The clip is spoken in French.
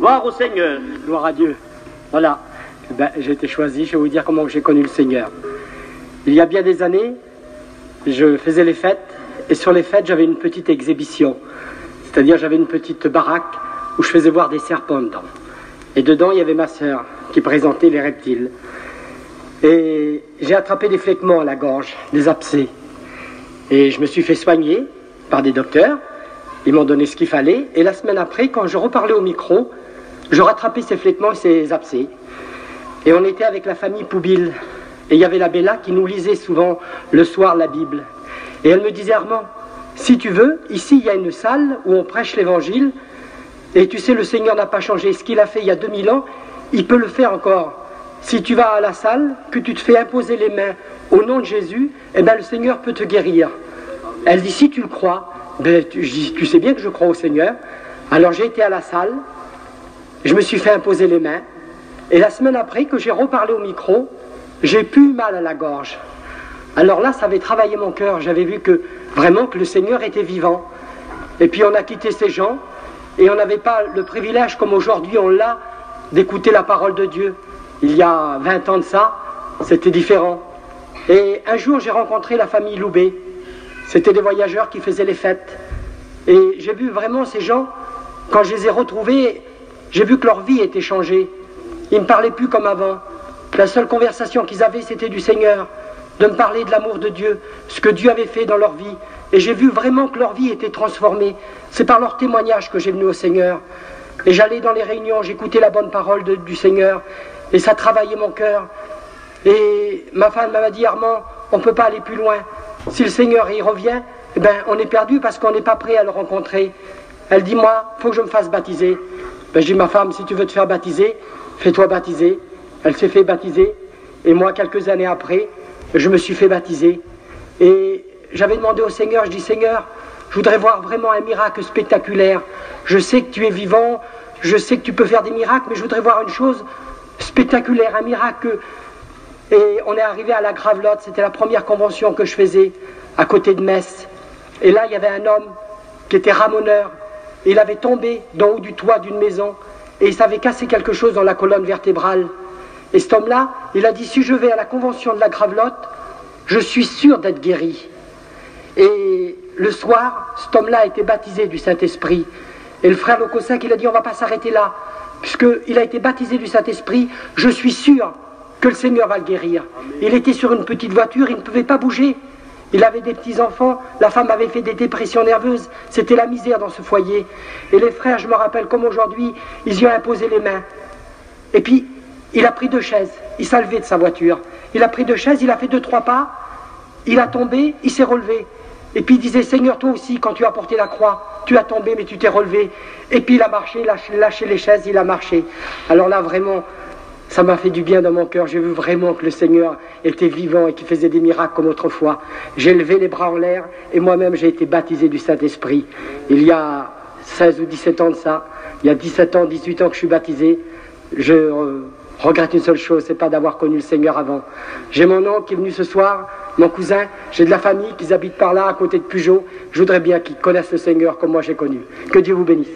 Gloire au Seigneur. Gloire à Dieu. Voilà. Ben, j'ai été choisi, je vais vous dire comment j'ai connu le Seigneur. Il y a bien des années, je faisais les fêtes, et sur les fêtes, j'avais une petite exhibition. C'est-à-dire, j'avais une petite baraque où je faisais voir des serpents dedans. Et dedans, il y avait ma sœur qui présentait les reptiles. Et j'ai attrapé des fléquements à la gorge, des abcès. Et je me suis fait soigner par des docteurs. Ils m'ont donné ce qu'il fallait. Et la semaine après, quand je reparlais au micro, je rattrapais ces fléquements et ces abcès. Et on était avec la famille Poubil. Et il y avait la Bella qui nous lisait souvent le soir la Bible. Et elle me disait, Armand, si tu veux, ici il y a une salle où on prêche l'évangile. Et tu sais, le Seigneur n'a pas changé. Ce qu'il a fait il y a 2000 ans, il peut le faire encore. Si tu vas à la salle, que tu te fais imposer les mains au nom de Jésus, eh bien le Seigneur peut te guérir. Elle dit, si tu le crois, ben, tu sais bien que je crois au Seigneur. Alors j'ai été à la salle, je me suis fait imposer les mains. Et la semaine après, que j'ai reparlé au micro, j'ai plus mal à la gorge. Alors là, ça avait travaillé mon cœur. J'avais vu que vraiment que le Seigneur était vivant. Et puis on a quitté ces gens et on n'avait pas le privilège, comme aujourd'hui on l'a, d'écouter la parole de Dieu. Il y a 20 ans de ça, c'était différent. Et un jour, j'ai rencontré la famille Loubet. C'était des voyageurs qui faisaient les fêtes. Et j'ai vu vraiment ces gens, quand je les ai retrouvés, j'ai vu que leur vie était changée. Ils ne me parlaient plus comme avant. La seule conversation qu'ils avaient, c'était du Seigneur, de me parler de l'amour de Dieu, ce que Dieu avait fait dans leur vie. Et j'ai vu vraiment que leur vie était transformée. C'est par leur témoignage que j'ai venu au Seigneur. Et j'allais dans les réunions, j'écoutais la bonne parole du Seigneur. Et ça travaillait mon cœur. Et ma femme m'a dit, Armand, on ne peut pas aller plus loin. Si le Seigneur y revient, eh ben, on est perdu parce qu'on n'est pas prêt à le rencontrer. Elle dit, moi, il faut que je me fasse baptiser. Ben, je dis, ma femme, si tu veux te faire baptiser, fais-toi baptiser. Elle s'est fait baptiser. Et moi, quelques années après, je me suis fait baptiser. Et j'avais demandé au Seigneur, je dis, Seigneur, je voudrais voir vraiment un miracle spectaculaire. Je sais que tu es vivant, je sais que tu peux faire des miracles, mais je voudrais voir une chose spectaculaire, un miracle. Et on est arrivé à la Gravelotte, c'était la première convention que je faisais, à côté de Metz. Et là, il y avait un homme qui était ramoneur. Et il avait tombé d'en haut du toit d'une maison, et il s'avait cassé quelque chose dans la colonne vertébrale. Et cet homme-là, il a dit, si je vais à la convention de la Gravelotte, je suis sûr d'être guéri. Et le soir, cet homme-là a été baptisé du Saint-Esprit. Et le frère Locossac, il a dit, on ne va pas s'arrêter là. Puisqu'il a été baptisé du Saint-Esprit, je suis sûr que le Seigneur va le guérir. Il était sur une petite voiture, il ne pouvait pas bouger. Il avait des petits-enfants, la femme avait fait des dépressions nerveuses. C'était la misère dans ce foyer. Et les frères, je me rappelle comme aujourd'hui, ils y ont imposé les mains. Et puis, il a pris 2 chaises, il s'est levé de sa voiture. Il a pris 2 chaises, il a fait 2-3 pas, il a tombé, il s'est relevé. Et puis il disait, Seigneur, toi aussi, quand tu as porté la croix, tu as tombé, mais tu t'es relevé. Et puis il a marché, il a lâché les chaises, il a marché. Alors là, vraiment, ça m'a fait du bien dans mon cœur. J'ai vu vraiment que le Seigneur était vivant et qu'il faisait des miracles comme autrefois. J'ai levé les bras en l'air et moi-même, j'ai été baptisé du Saint-Esprit. Il y a 16 ou 17 ans de ça, il y a 17 ans, 18 ans que je suis baptisé. Je regrette une seule chose, c'est pas d'avoir connu le Seigneur avant. J'ai mon oncle qui est venu ce soir, mon cousin, j'ai de la famille qui habite par là, à côté de Pujol. Je voudrais bien qu'ils connaissent le Seigneur comme moi j'ai connu. Que Dieu vous bénisse.